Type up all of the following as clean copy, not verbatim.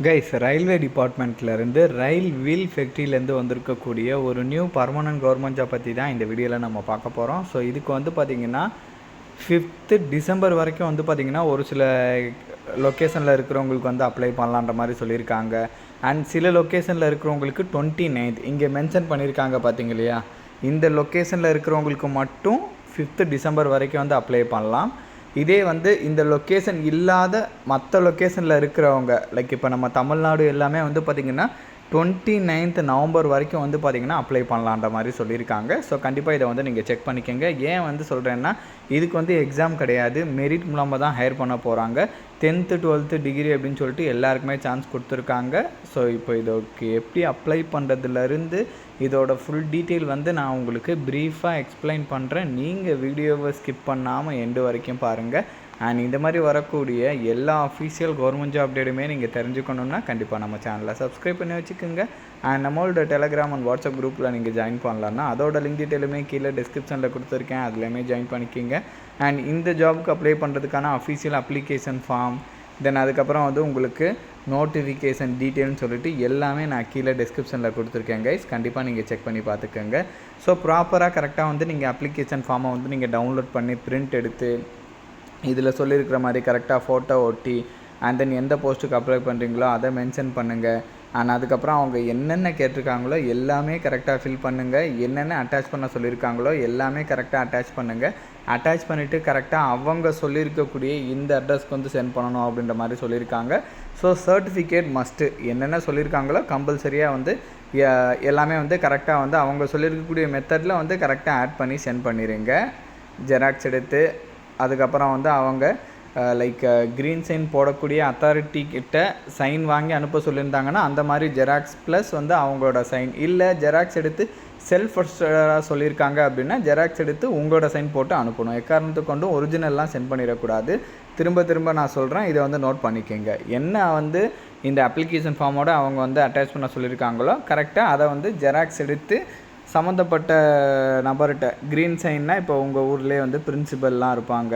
Guys, railway டிபார்ட்மெண்ட்லேருந்து ரயில் wheel ஃபேக்ட்ரியிலேருந்து வந்திருக்கக்கூடிய ஒரு new permanent government job பற்றி தான் இந்த வீடியோவில் நம்ம பார்க்க போகிறோம். ஸோ இதுக்கு வந்து பார்த்திங்கன்னா 5th டிசம்பர் வரைக்கும் வந்து பார்த்திங்கன்னா ஒரு சில லொக்கேஷனில் இருக்கிறவங்களுக்கு வந்து அப்ளை பண்ணலான்ற மாதிரி சொல்லியிருக்காங்க. அண்ட் சில லொக்கேஷனில் இருக்கிறவங்களுக்கு 29th இங்கே மென்ஷன் பண்ணியிருக்காங்க பார்த்திங்க இல்லையா, இந்த லொக்கேஷனில் இருக்கிறவங்களுக்கு மட்டும் 5th டிசம்பர் வரைக்கும் வந்து அப்ளை பண்ணலாம். இதே வந்து இந்த லொக்கேஷன் இல்லாத மற்ற லொக்கேஷனில் இருக்கிறவங்க, லைக் இப்போ நம்ம தமிழ்நாடு எல்லாமே வந்து பார்த்திங்கன்னா 29th நவம்பர் வரைக்கும் வந்து பார்த்திங்கன்னா அப்ளை பண்ணலான்ற மாதிரி சொல்லியிருக்காங்க. ஸோ கண்டிப்பாக இதை வந்து நீங்கள் செக் பண்ணிக்கோங்க. ஏன் வந்து சொல்கிறேன்னா, இதுக்கு வந்து எக்ஸாம் கிடையாது, மெரிட் மூலமாக தான் ஹையர் பண்ண போகிறாங்க. 10th 12th டிகிரி அப்படின்னு சொல்லிட்டு எல்லாருக்குமே சான்ஸ் கொடுத்துருக்காங்க. ஸோ இப்போ இதுக்கு எப்படி அப்ளை பண்ணுறதுலேருந்து இதோட ஃபுல் டீட்டெயில் வந்து நான் உங்களுக்கு ப்ரீஃபாக எக்ஸ்பிளைன் பண்ணுறேன். நீங்கள் வீடியோவை ஸ்கிப் பண்ணாமல் எண்டு வரைக்கும் பாருங்கள். அண்ட் இந்த மாதிரி வரக்கூடிய எல்லா அஃபீஷியல் கவர்மெண்ட் ஜாப் அப்டேட்டுமே நீங்கள் தெரிஞ்சுக்கணுன்னா கண்டிப்பாக நம்ம சேனலை சப்ஸ்கிரைப் பண்ணி வச்சுக்கோங்க. அண்ட் நம்மளோட டெலகிராம் அண்ட் வாட்ஸ்அப் குரூப்பில் நீங்கள் ஜாயின் பண்ணலான்னா அதோட லிங்க் டீட்டெயிலுமே கீழே டிஸ்கிரிப்ஷனில் கொடுத்துருக்கேன், அதுலேயுமே ஜாயின் பண்ணிக்கிங்க. அண்ட் இந்த ஜாபுக்கு அப்ளை பண்ணுறதுக்கான அஃபீஷியல் அப்ளிகேஷன் ஃபார்ம், தென் அதுக்கப்புறம் வந்து உங்களுக்கு நோட்டிஃபிகேஷன் டீட்டெயில்னு சொல்லிட்டு எல்லாமே நான் கீழே டிஸ்கிரிப்ஷனில் கொடுத்துருக்கேன் கைஸ். கண்டிப்பாக நீங்கள் செக் பண்ணி பார்த்துக்கோங்க. ஸோ ப்ராப்பராக கரெக்டாக வந்து நீங்கள் அப்ளிகேஷன் ஃபார்மை வந்து நீங்கள் டவுன்லோட் பண்ணி பிரிண்ட் எடுத்து இதில் சொல்லியிருக்கிற மாதிரி கரெக்டாக ஃபோட்டோ ஒட்டி அண்ட் தென் எந்த போஸ்ட்டுக்கு அப்ளை பண்ணுறீங்களோ அதை மென்ஷன் பண்ணுங்கள். அண்ட் அதுக்கப்புறம் அவங்க என்னென்ன கேட்டிருக்காங்களோ எல்லாமே கரெக்டாக ஃபில் பண்ணுங்கள். என்னென்ன அட்டாச் பண்ண சொல்லியிருக்காங்களோ எல்லாமே கரெக்டாக அட்டாச் பண்ணுங்கள். அட்டாச் பண்ணிவிட்டு கரெக்டாக அவங்க சொல்லியிருக்கக்கூடிய இந்த அட்ரஸ்க்கு வந்து சென்ட் பண்ணணும் அப்படின்ற மாதிரி சொல்லியிருக்காங்க. ஸோ சர்டிஃபிகேட் மஸ்ட்டு என்னென்ன சொல்லியிருக்காங்களோ கம்பல்சரியாக வந்து எல்லாமே வந்து கரெக்டாக வந்து அவங்க சொல்லியிருக்கக்கூடிய மெத்தடில் வந்து கரெக்டாக ஆட் பண்ணி சென்ட் பண்ணிடுங்க. ஜெராக்ஸ் எடுத்து அதுக்கப்புறம் வந்து அவங்க லைக் க்ரீன் சைன் போடக்கூடிய அத்தாரிட்டி கிட்ட சைன் வாங்கி அனுப்ப சொல்லியிருந்தாங்கன்னா அந்த மாதிரி ஜெராக்ஸ் ப்ளஸ் வந்து அவங்களோட சைன், இல்லை ஜெராக்ஸ் எடுத்து செல்ஃப் ஃபர்ஸ்டாக சொல்லியிருக்காங்க அப்படின்னா ஜெராக்ஸ் எடுத்து உங்களோட சைன் போட்டு அனுப்பணும். எக்காரணத்துக்கு கொண்டும் ஒரிஜினல்லாம் சென்ட் பண்ணிடக்கூடாது. திரும்ப நான் சொல்கிறேன், இதை வந்து நோட் பண்ணிக்கோங்க. என்ன வந்து இந்த அப்ளிகேஷன் ஃபார்மோட அவங்க வந்து அட்டாச் பண்ண சொல்லியிருக்காங்களோ கரெக்டாக அதை வந்து ஜெராக்ஸ் எடுத்து சம்மந்தப்பட்ட நபர்கிட்ட க்ரீன் சைன்னா இப்போ உங்கள் ஊர்லேயே வந்து பிரின்சிபல்லாம் இருப்பாங்க,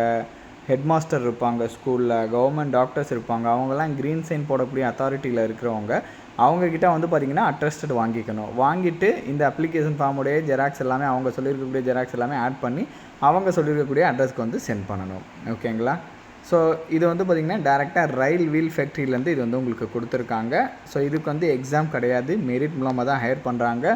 ஹெட்மாஸ்டர் இருப்பாங்க, ஸ்கூலில் கவர்மெண்ட் டாக்டர்ஸ் இருப்பாங்க, அவங்கெல்லாம் க்ரீன் சைன் போடக்கூடிய அத்தாரிட்டியில் இருக்கிறவங்க அவங்கக்கிட்ட வந்து பார்த்திங்கன்னா அட்ரஸ்டட் வாங்கிக்கணும். வாங்கிட்டு இந்த அப்ளிகேஷன் ஃபார்முடைய ஜெராக்ஸ் எல்லாமே அவங்க சொல்லியிருக்கக்கூடிய ஜெராக்ஸ் எல்லாமே ஆட் பண்ணி அவங்க சொல்லியிருக்கக்கூடிய அட்ரஸ்க்கு வந்து சென்ட் பண்ணணும். ஓகேங்களா? ஸோ இது வந்து பார்த்திங்கன்னா டேரெக்டாக ரயில் வீல் ஃபேக்ட்ரியிலேருந்து இது வந்து உங்களுக்கு கொடுத்துருக்காங்க. ஸோ இதுக்கு வந்து எக்ஸாம் கிடையாது, மெரிட் மூலமாக தான் ஹையர் பண்ணுறாங்க.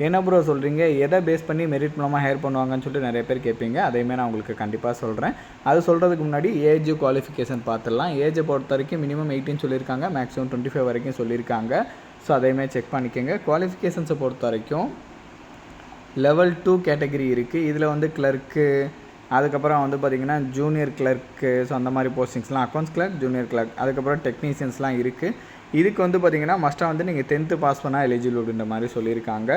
என்ன ப்ரோ சொல்கிறீங்க, எதை பேஸ் பண்ணி மெரிட் மூலமாக ஹையர் பண்ணுவாங்கன்னு சொல்லிட்டு நிறைய பேர் கேட்பீங்க. அதையுமே நான் உங்களுக்கு கண்டிப்பாக சொல்கிறேன். அது சொல்கிறதுக்கு முன்னாடி ஏஜ் குவாலிஃபிகேஷன் பார்த்துடலாம். ஏஜை பொறுத்த வரைக்கும் மினிமம் 18 சொல்லியிருக்காங்க, மேக்ஸிமம் 25 வரைக்கும் சொல்லியிருக்காங்க. ஸோ அதையுமே செக் பண்ணிக்கோங்க. குவாலிஃபிகேஷன்ஸை பொறுத்த வரைக்கும் லெவல் 2 கேட்டகரி இருக்குது. இதில் வந்து கிளர்க்கு, அதுக்கப்புறம் வந்து பார்த்திங்கன்னா ஜூனியர் கிளர்க்கு, ஸோ அந்த மாதிரி போஸ்டிங்ஸ்லாம் அக்கௌண்ட்ஸ் கிளர்க், ஜூனியர் கிளர்க், அதுக்கப்புறம் டெக்னீஷியன்ஸ்லாம் இருக்குது. இதுக்கு வந்து பார்த்திங்கன்னா மஸ்ட்டாக வந்து நீங்கள் 10th பாஸ் பண்ணால் எலிஜிபிள் அப்படின்ற மாதிரி சொல்லியிருக்காங்க.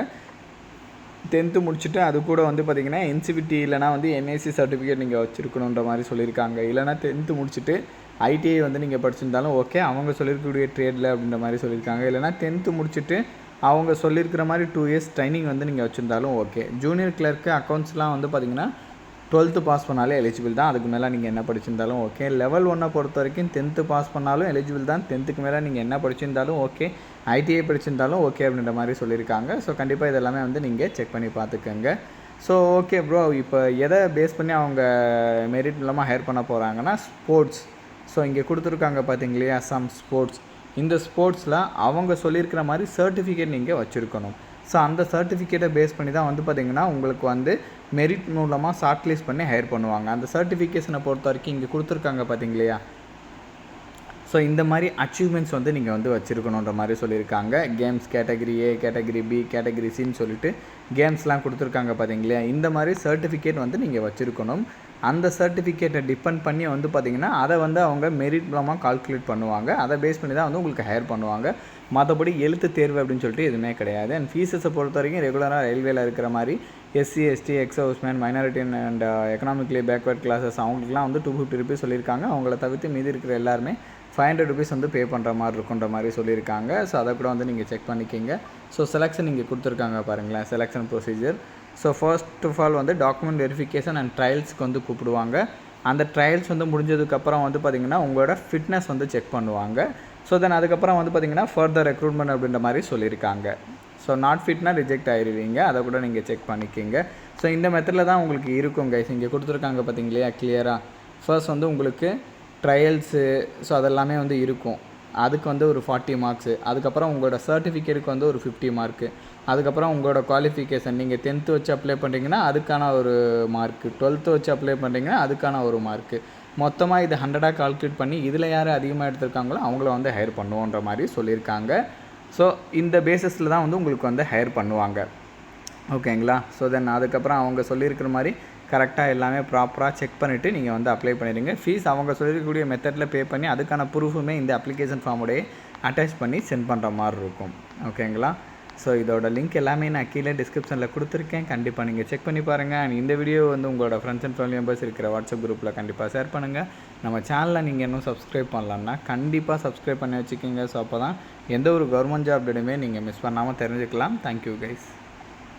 10th முடிச்சுட்டு அது கூட வந்து பார்த்திங்கன்னா என்சிவிடி இல்லைனா வந்து என்ஐசி சர்டிஃபிகேட் நீங்கள் வச்சுருக்கணுன்ற மாதிரி சொல்லியிருக்காங்க. இல்லைனா 10th முடிச்சுட்டு ஐடிஐ வந்து நீங்கள் படிச்சிருந்தாலும் ஓகே, அவங்க சொல்லியிருக்கக்கூடிய ட்ரேடில் அப்படின்ற மாதிரி சொல்லியிருக்காங்க. இல்லைனா 10th முடிச்சுட்டு அவங்க சொல்லியிருக்கிற மாதிரி 2 years ட்ரைனிங் வந்து நீங்கள் வச்சுருந்தாலும் ஓகே. ஜூனியர் கிளர்க்கு அக்கௌண்ட்ஸ்லாம் வந்து பார்த்திங்கன்னா 12th பாஸ் பண்ணாலே எலிஜிபிள் தான். அதுக்கு மேலே நீங்கள் என்ன படிச்சிருந்தாலும் ஓகே. லெவல் 1 பொறுத்த வரைக்கும் 10th பாஸ் பண்ணாலும் எலிஜிபிள் தான். 10th மேலே நீங்கள் என்ன படிச்சிருந்தாலும் ஓகே, ஐடிஐ படிச்சிருந்தாலும் ஓகே அப்படின்ற மாதிரி சொல்லியிருக்காங்க. ஸோ கண்டிப்பாக இதெல்லாமே வந்து நீங்கள் செக் பண்ணி பார்த்துக்கோங்க. ஸோ ஓகே ப்ரோ, இப்போ எதை பேஸ் பண்ணி அவங்க மெரிட் மூலமாக ஹையர் பண்ண போகிறாங்கன்னா ஸ்போர்ட்ஸ். ஸோ இங்கே கொடுத்துருக்காங்க பார்த்தீங்க இல்லையா, சம் ஸ்போர்ட்ஸ். இந்த ஸ்போர்ட்ஸில் அவங்க சொல்லியிருக்கிற மாதிரி சர்டிஃபிகேட் நீங்கள் வச்சுருக்கணும். ஸோ அந்த சர்டிஃபிகேட்டை பேஸ் பண்ணி தான் வந்து பார்த்திங்கன்னா உங்களுக்கு வந்து மெரிட் மூலமாக ஷார்ட் லிஸ்ட் பண்ணி ஹையர் பண்ணுவாங்க. அந்த சர்டிஃபிகேஷனை பொறுத்த வரைக்கும் இங்கே கொடுத்துருக்காங்க பார்த்தீங்க இல்லையா, ஸோ இந்த மாதிரி அச்சீவ்மெண்ட்ஸ் வந்து நீங்கள் வந்து வச்சுருக்கணுன்ற மாதிரி சொல்லியிருக்காங்க. Games category A, category B, category சின்னு சொல்லிட்டு கேம்ஸ்லாம் கொடுத்துருக்காங்க பார்த்தீங்க இல்லையா, இந்த மாதிரி சர்டிஃபிகேட் வந்து நீங்கள் வச்சுருக்கணும். அந்த சர்டிஃபிகேட்டை டிபெண்ட் பண்ணி வந்து பார்த்திங்கன்னா அதை வந்து அவங்க மெரிட் மூலமாக கால்குலேட் பண்ணுவாங்க. அதை பேஸ் பண்ணி தான் வந்து உங்களுக்கு ஹையர் பண்ணுவாங்க. மற்றபடி எழுத்து தேர்வு அப்படின்னு சொல்லிட்டு எதுவுமே கிடையாது. அண்ட் ஃபீஸஸை பொறுத்த வரைக்கும் ரெகுலராக ரயில்வேல இருக்கிற மாதிரி SC, ST, ex servicemen, minority and economically backward classes அவங்களுக்குலாம் வந்து 250 rupees சொல்லியிருக்காங்க. அவங்கள தவிர்த்து மீதி இருக்கிற எல்லாருமே 500 rupees வந்து பே பண்ணுற மாதிரி இருக்குன்ற மாதிரி சொல்லியிருக்காங்க. ஸோ அதை கூட வந்து நீங்கள் செக் பண்ணிக்கிங்க. ஸோ செலெக்ஷன் இங்கே கொடுத்துருக்காங்க பாருங்களேன், selection procedure. So first of all வந்து டாக்குமெண்ட் வெரிஃபிகேஷன் அண்ட் ட்ரையல்ஸ்க்கு வந்து கூப்பிடுவாங்க. அந்த ட்ரையல்ஸ் வந்து முடிஞ்சதுக்கப்புறம் வந்து பார்த்திங்கன்னா உங்களோட ஃபிட்னஸ் வந்து செக் பண்ணுவாங்க. ஸோ தென் அதுக்கப்புறம் வந்து பார்த்திங்கன்னா ஃபர்தர் ரெக்ரூட்மெண்ட் அப்படின்ற மாதிரி சொல்லியிருக்காங்க. ஸோ நாட் ஃபிட்னா ரிஜெக்ட் ஆகிடுவீங்க, அதை கூட நீங்கள் செக் பண்ணிக்கிங்க. ஸோ இந்த மெத்தடில் தான் உங்களுக்கு இருக்கும் கைஸ். இங்கே கொடுத்துருக்காங்க பார்த்தீங்களா கிளியராக. ஃபர்ஸ்ட் வந்து உங்களுக்கு ட்ரையல்ஸு ஸோ அதெல்லாமே வந்து இருக்கும். அதுக்கு வந்து ஒரு 40 மார்க்ஸு. அதுக்கப்புறம் உங்களோட சர்டிஃபிகேட்டுக்கு வந்து ஒரு 50 மார்க்கு. அதுக்கப்புறம் உங்களோட குவாலிஃபிகேஷன் நீங்கள் 10th வச்சு அப்ளை பண்ணுறீங்கன்னா அதுக்கான ஒரு மார்க்கு, 12th வச்சு அப்ளை பண்ணுறீங்கன்னா அதுக்கான ஒரு மார்க்கு. மொத்தமாக இது 100ஆக கால்குலேட் பண்ணி இதில் யார் அதிகமாக எடுத்திருக்காங்களோ அவங்கள வந்து ஹையர் பண்ணுவோன்ற மாதிரி சொல்லியிருக்காங்க. ஸோ இந்த பேசிஸில் தான் வந்து உங்களுக்கு வந்து ஹையர் பண்ணுவாங்க. ஓகேங்களா? ஸோ தென் அதுக்கப்புறம் அவங்க சொல்லியிருக்கிற மாதிரி கரெக்டாக எல்லாமே ப்ராப்பராக செக் பண்ணிவிட்டு நீங்கள் வந்து அப்ளை பண்ணிடுங்க. ஃபீஸ் அவங்க சொல்லியிருக்கக்கூடிய மெத்தடில் பே பண்ணி அதுக்கான ப்ரூஃபுமே இந்த அப்ளிகேஷன் ஃபார்முடைய அட்டாச் பண்ணி சென்ட் பண்ணுற மாதிரி இருக்கும். ஓகேங்களா? ஸோ இதோட லிங்க் எல்லாமே நான் கீழே டிஸ்கிரிப்ஷனில் கொடுத்துருக்கேன். கண்டிப்பாக நீங்கள் செக் பண்ணி பாருங்கள். அண்ட் இந்த வீடியோ வந்து உங்களோட ஃப்ரெண்ட்ஸ் அண்ட் ஃபேமிலி மெம்பர்ஸ் இருக்கிற வாட்ஸ்அப் குரூப்பில் கண்டிப்பாக ஷேர் பண்ணுங்கள். நம்ம சேனலில் நீங்கள் இன்னும் சப்ஸ்கிரைப் பண்ணலான்னா கண்டிப்பாக சப்ஸ்கிரைப் பண்ணி வச்சுக்கோங்க. ஸோ அப்போ தான் எந்த ஒரு கவர்மெண்ட் ஜாப் டேட்டுமே நீங்கள் மிஸ் பண்ணாமல் தெரிஞ்சுக்கலாம். Thank you guys.